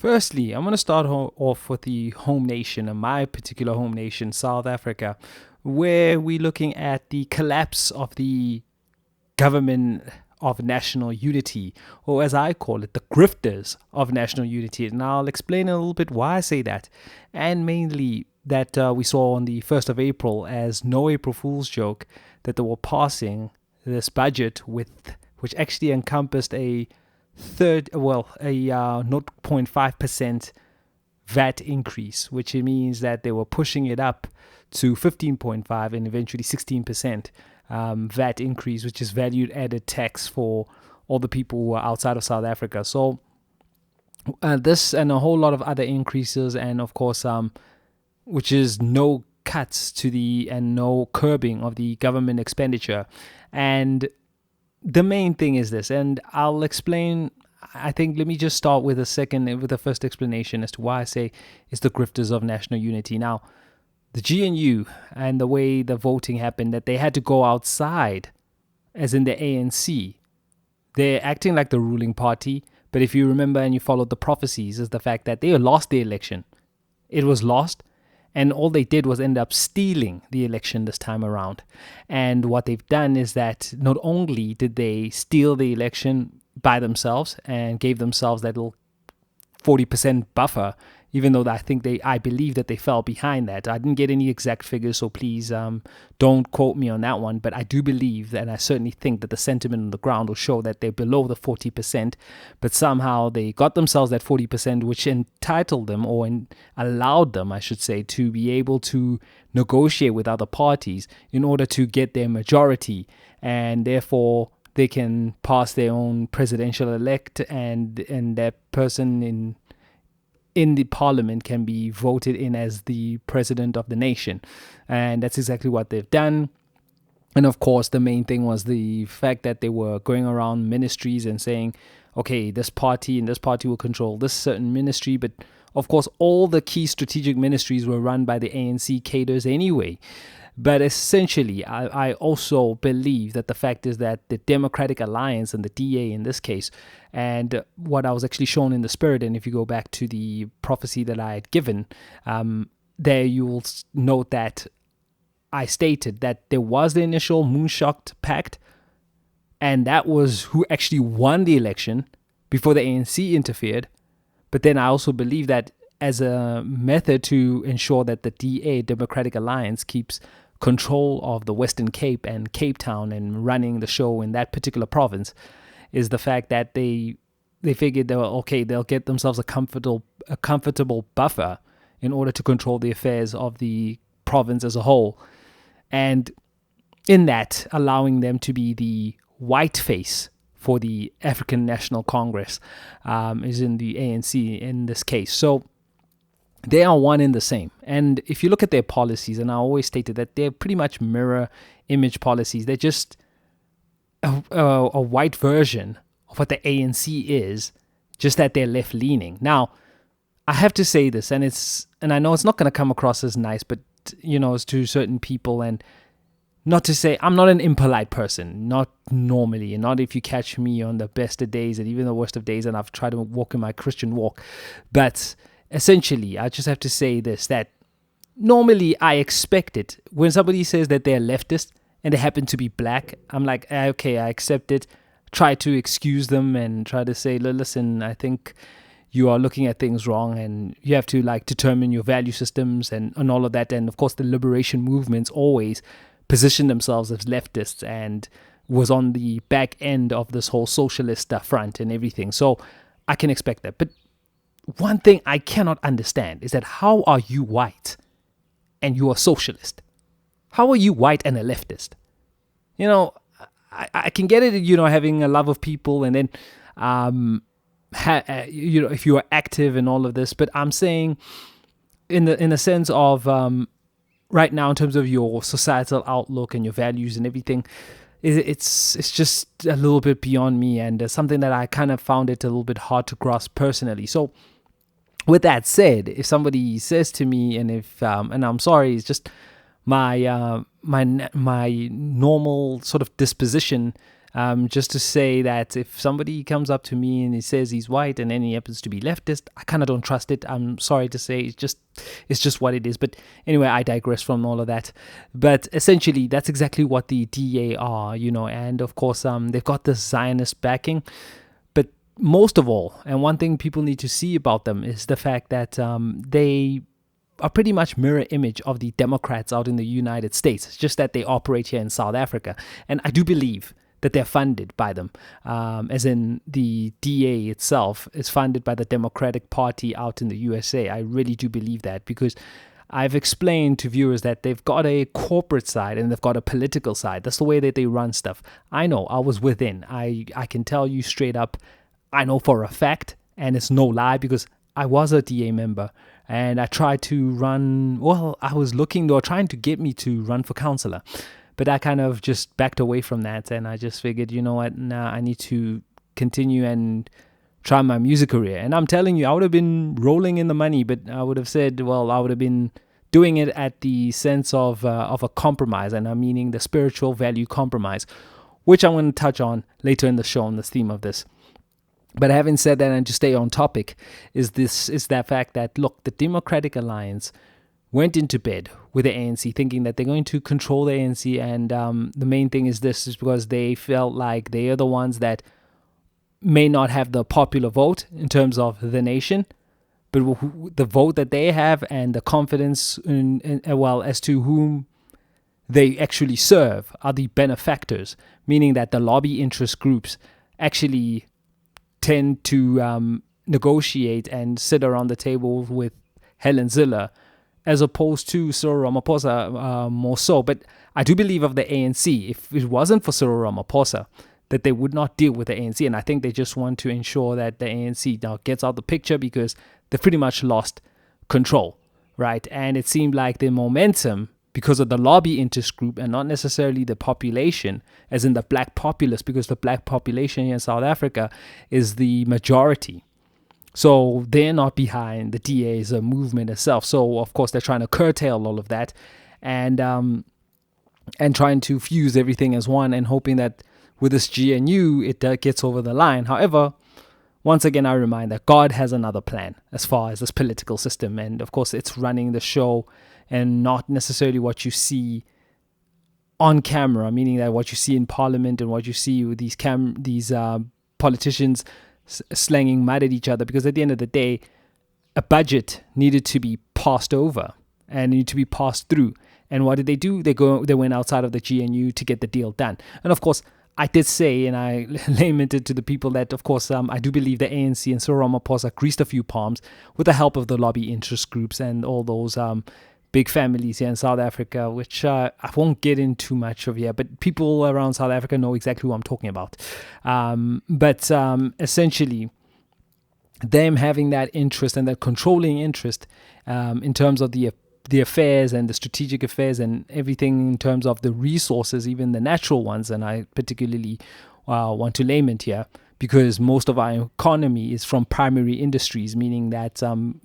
Firstly, I'm going to start off with the home nation, and my particular home nation, South Africa, where we're looking at the collapse of the government of national unity, or as I call it, the grifters of national unity. And I'll explain a little bit why I say that, and mainly that we saw on the 1st of April as no April Fool's joke that they were passing this budget which actually encompassed a 0.5% VAT increase, which means that they were pushing it up to 15.5 and eventually 16% VAT increase, which is valued added tax for all the people who are outside of South Africa. So this and a whole lot of other increases, and of course, which is no cuts to the and no curbing of the government expenditure. And the main thing is this, and I'll explain. I think let me just start with the first explanation as to why I say it's the grifters of national unity. Now, the GNU and the way the voting happened, that they had to go outside, as in the ANC. They're acting like the ruling party, but if you remember and you followed the prophecies, is the fact that they lost the election. It was lost, and all they did was end up stealing the election this time around. And what they've done is that not only did they steal the election by themselves and gave themselves that little 40% buffer, even though I believe that they fell behind that. I didn't get any exact figures, so please don't quote me on that one. But I do believe, and I certainly think that the sentiment on the ground will show that they're below the 40%. But somehow they got themselves that 40%, which entitled them, or allowed them, I should say, to be able to negotiate with other parties in order to get their majority, and therefore they can pass their own presidential elect, and that person in the parliament can be voted in as the president of the nation. And that's exactly what they've done. And of course, the main thing was the fact that they were going around ministries and saying, okay, this party and this party will control this certain ministry. But of course, all the key strategic ministries were run by the ANC cadres anyway. But essentially, I also believe that the fact is that the Democratic Alliance and the DA in this case, and what I was actually shown in the spirit, and if you go back to the prophecy that I had given, there you will note that I stated that there was the initial Moonshot Pact, and that was who actually won the election before the ANC interfered. But then I also believe that as a method to ensure that the DA, Democratic Alliance, keeps control of the Western Cape and Cape Town and running the show in that particular province, is the fact that they figured they'll get themselves a comfortable buffer in order to control the affairs of the province as a whole, and in that allowing them to be the white face for the African National Congress, is in the ANC in this case. So they are one and the same. And if you look at their policies, and I always stated that they're pretty much mirror image policies, they're just a white version of what the ANC is, just that they're left leaning. Now, I have to say this, and I know it's not going to come across as nice, but it's to certain people, and not to say I'm not an impolite person, not normally, and not if you catch me on the best of days and even the worst of days, and I've tried to walk in my Christian walk. But essentially, I just have to say this, that normally I expect it. When somebody says that they're leftist and they happen to be black, I'm like, okay, I accept it. Try to excuse them and try to say, listen, I think you are looking at things wrong, and you have to determine your value systems and all of that. And of course, the liberation movements always position themselves as leftists and was on the back end of this whole socialist front and everything. So I can expect that. But one thing I cannot understand is that how are you white and you are socialist? How are you white and a leftist? I can get it, having a love of people, and then, if you are active in all of this. But I'm saying, in the sense of right now, in terms of your societal outlook and your values and everything, it's just a little bit beyond me, and something that I kind of found it a little bit hard to grasp personally. So, with that said, if somebody says to me, and and I'm sorry, it's just my normal sort of disposition Just to say that if somebody comes up to me and he says he's white and then he happens to be leftist, I kind of don't trust it. I'm sorry to say, it's just what it is. But anyway, I digress from all of that. But essentially, that's exactly what the DA are, and of course, they've got this Zionist backing. But most of all, and one thing people need to see about them is the fact that they are pretty much mirror image of the Democrats out in the United States. It's just that they operate here in South Africa. And I do believe that they're funded by them, as in the DA itself is funded by the Democratic Party out in the USA. I really do believe that, because I've explained to viewers that they've got a corporate side and they've got a political side. That's the way that they run stuff. I know, I was within. I can tell you straight up, I know for a fact, and it's no lie, because I was a DA member and I tried to run, they were trying to get me to run for councillor. But I kind of just backed away from that, and I just figured, you know what, I need to continue and try my music career. And I'm telling you, I would have been rolling in the money, but I would have said, I would have been doing it at the sense of a compromise, and I'm meaning the spiritual value compromise, which I'm going to touch on later in the show on the theme of this. But having said that, and to stay on topic, is that fact that, look, the Democratic Alliance went into bed with the ANC thinking that they're going to control the ANC, and the main thing is because they felt like they are the ones that may not have the popular vote in terms of the nation, but the vote that they have and the confidence as to whom they actually serve are the benefactors, meaning that the lobby interest groups actually tend to negotiate and sit around the table with Helen Zille, as opposed to Cyril Ramaphosa more so. But I do believe of the ANC, if it wasn't for Cyril Ramaphosa, that they would not deal with the ANC. And I think they just want to ensure that the ANC now gets out the picture, because they've pretty much lost control, right? And it seemed like the momentum, because of the lobby interest group and not necessarily the population, as in the black populace, because the black population here in South Africa is the majority. So they're not behind the DA's movement itself. So, of course, they're trying to curtail all of that and trying to fuse everything as one, and hoping that with this GNU, it gets over the line. However, once again, I remind that God has another plan as far as this political system. And, of course, it's running the show and not necessarily what you see on camera, meaning that what you see in Parliament and what you see with these politicians slanging mud at each other, because at the end of the day, a budget needed to be passed over and needed to be passed through. And what did they do? They went outside of the GNU to get the deal done. And of course, I did say, and I lamented to the people that, of course, I do believe the ANC and Cyril Ramaphosa greased a few palms with the help of the lobby interest groups and all those big families here in South Africa, which I won't get into too much of here, but people around South Africa know exactly who I'm talking about. But essentially, them having that interest and that controlling interest in terms of the affairs and the strategic affairs and everything in terms of the resources, even the natural ones, and I particularly want to name it here, because most of our economy is from primary industries, meaning that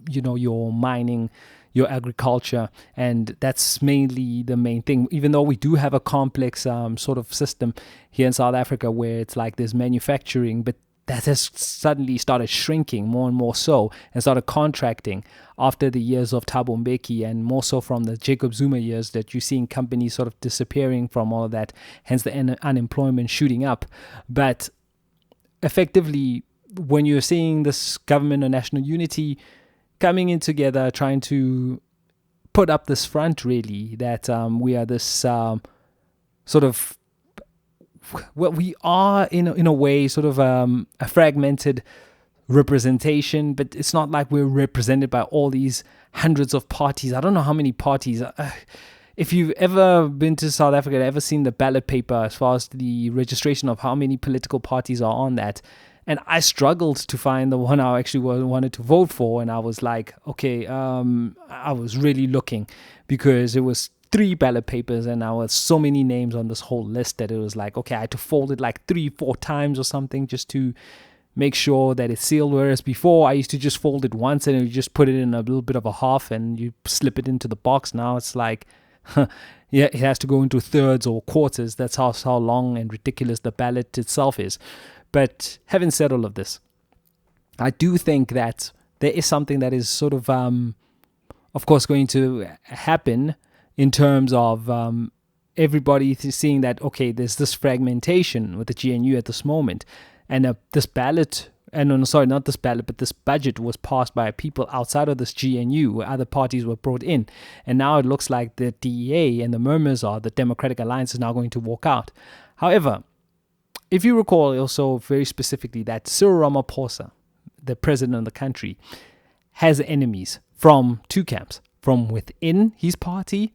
your mining, your agriculture, and that's mainly the main thing. Even though we do have a complex sort of system here in South Africa where it's like there's manufacturing, but that has suddenly started shrinking more and more so, and started contracting after the years of Thabo Mbeki, and more so from the Jacob Zuma years, that you're seeing companies sort of disappearing from all of that, hence the unemployment shooting up. But effectively, when you're seeing this government of national unity coming in together, trying to put up this front, really, that we are this sort of, well, we are in a way sort of a fragmented representation, but it's not like we're represented by all these hundreds of parties. I don't know how many parties. If you've ever been to South Africa, ever seen the ballot paper as far as the registration of how many political parties are on that, and I struggled to find the one I actually wanted to vote for, and I was like, okay, I was really looking, because it was 3 ballot papers and there were so many names on this whole list that it was like, okay, I had to fold it like 3-4 times or something just to make sure that it's sealed. Whereas before I used to just fold it once and you just put it in a little bit of a half and you slip it into the box. Now it's like, Yeah, it has to go into thirds or quarters. That's how long and ridiculous the ballot itself is. But having said all of this, I do think that there is something that is sort of course, going to happen in terms of everybody seeing that, okay, there's this fragmentation with the GNU at this moment, and this ballot, and no, sorry, not this ballot, but this budget was passed by people outside of this GNU, where other parties were brought in, and now it looks like the DEA and the murmurs are the Democratic Alliance is now going to walk out. However, if you recall also very specifically that Cyril Ramaphosa, the president of the country, has enemies from two camps, from within his party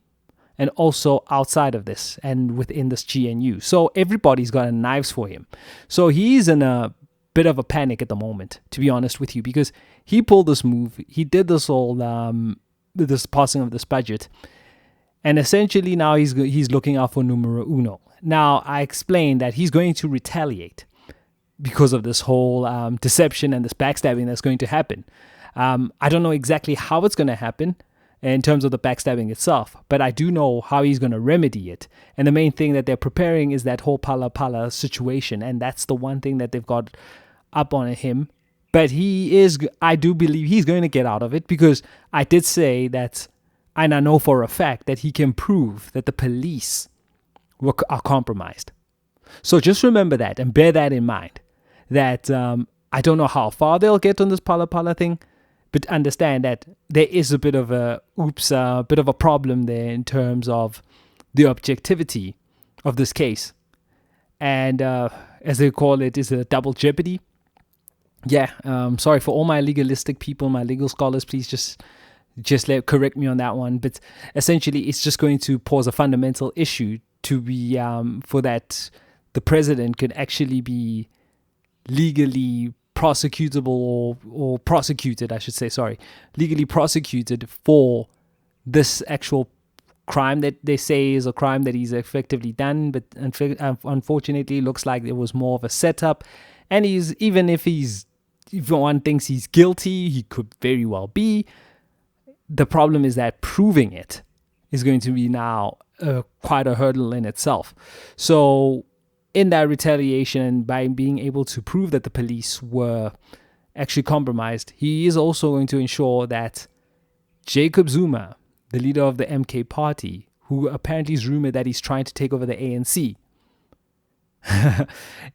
and also outside of this and within this GNU. So everybody's got knives for him. So he's in a bit of a panic at the moment, to be honest with you, because he pulled this move. He did this all, this passing of this budget. And essentially now he's looking out for numero uno. Now, I explained that he's going to retaliate because of this whole deception and this backstabbing that's going to happen. I don't know exactly how it's going to happen in terms of the backstabbing itself, but I do know how he's going to remedy it. And the main thing that they're preparing is that whole pala pala situation, and that's the one thing that they've got up on him. But I do believe he's going to get out of it, because I did say that, and I know for a fact that he can prove that the police are compromised. So just remember that and bear that in mind, that I don't know how far they'll get on this pala pala thing, but understand that there is a bit of a problem there in terms of the objectivity of this case. And as they call it, is a double jeopardy. Yeah, sorry for all my legalistic people, my legal scholars, please just correct me on that one. But essentially, it's just going to pose a fundamental issue to be for that the president could actually be legally prosecutable or prosecuted, I should say, legally prosecuted for this actual crime that they say is a crime that he's effectively done. But unfortunately, it looks like it was more of a setup. And if one thinks he's guilty, he could very well be. The problem is that proving it is going to be now quite a hurdle in itself. So in that retaliation, by being able to prove that the police were actually compromised, he is also going to ensure that Jacob Zuma, the leader of the MK party, who apparently is rumored that he's trying to take over the ANC,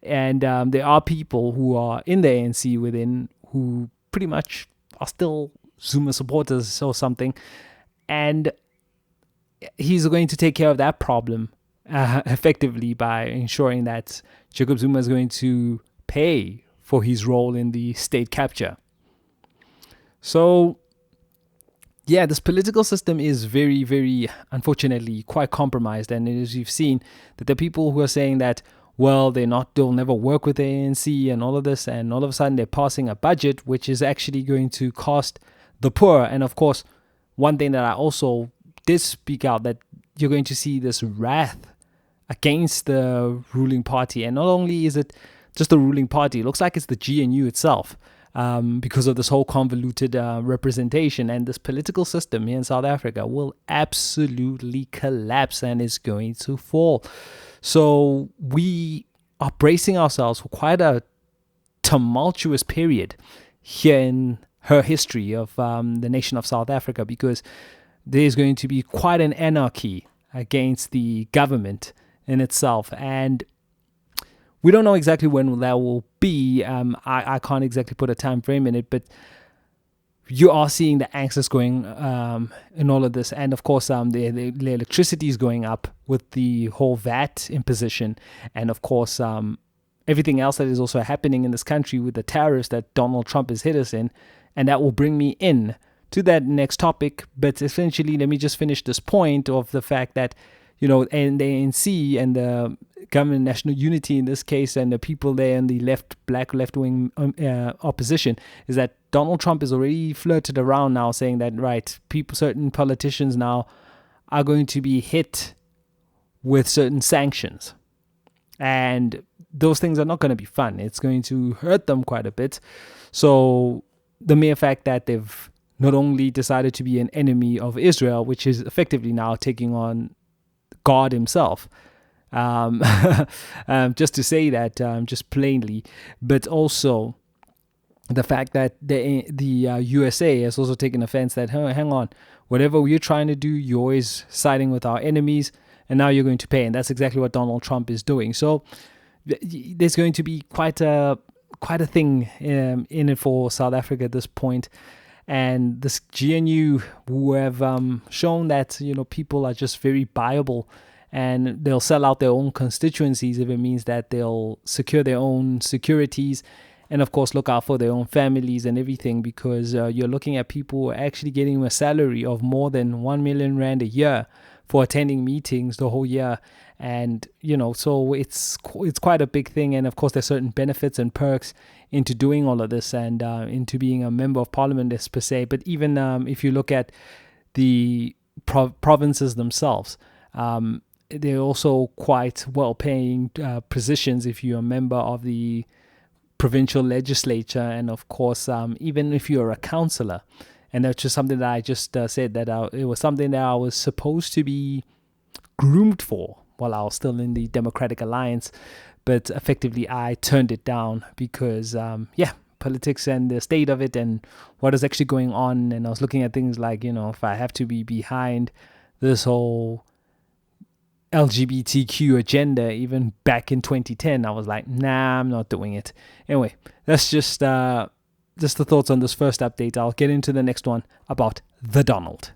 and there are people who are in the ANC within who pretty much are still Zuma supporters or something, and he's going to take care of that problem effectively by ensuring that Jacob Zuma is going to pay for his role in the state capture. So, yeah, this political system is very, very, unfortunately, quite compromised. And as you've seen, that the people who are saying that, well, they'll never work with the ANC and all of this, and all of a sudden they're passing a budget which is actually going to cost the poor. And of course, one thing that I also did speak out, that you're going to see this wrath against the ruling party. And not only is it just the ruling party, it looks like it's the GNU itself, because of this whole convoluted representation, and this political system here in South Africa will absolutely collapse and is going to fall. So we are bracing ourselves for quite a tumultuous period here in her history of the nation of South Africa, because there's going to be quite an anarchy against the government in itself, and we don't know exactly when that will be. I can't exactly put a time frame in it, but you are seeing the angst going in all of this, and of course the electricity is going up with the whole VAT imposition, and of course everything else that is also happening in this country with the tariffs that Donald Trump has hit us in, and that will bring me in to that next topic. But essentially, let me just finish this point of the fact that, and the ANC and the government national unity in this case, and the people there in the left-wing opposition, is that Donald Trump is already flirted around now, saying that, right, certain politicians now are going to be hit with certain sanctions. And those things are not going to be fun. It's going to hurt them quite a bit. So the mere fact that they've not only decided to be an enemy of Israel, which is effectively now taking on God himself. Just to say that, just plainly, but also the fact that the USA has also taken offense that, hang on, whatever we're trying to do, you're always siding with our enemies, and now you're going to pay. And that's exactly what Donald Trump is doing. So there's going to be quite a thing in it for South Africa at this point. And this GNU, who have shown that, people are just very buyable, and they'll sell out their own constituencies if it means that they'll secure their own securities, and of course look out for their own families and everything, because you're looking at people actually getting a salary of more than 1 million rand a year for attending meetings the whole year. And so it's quite a big thing. And of course there's certain benefits and perks into doing all of this, and into being a member of parliament as per se. But even if you look at the provinces themselves, they're also quite well-paying positions if you're a member of the provincial legislature, and of course even if you're a councillor. And that's just something that I just said, that it was something that I was supposed to be groomed for while I was still in the Democratic Alliance, but effectively I turned it down because politics and the state of it and what is actually going on. And I was looking at things like, if I have to be behind this whole LGBTQ agenda, even back in 2010, I was like, nah, I'm not doing it. Anyway, that's just the thoughts on this first update. I'll get into the next one about the Donald.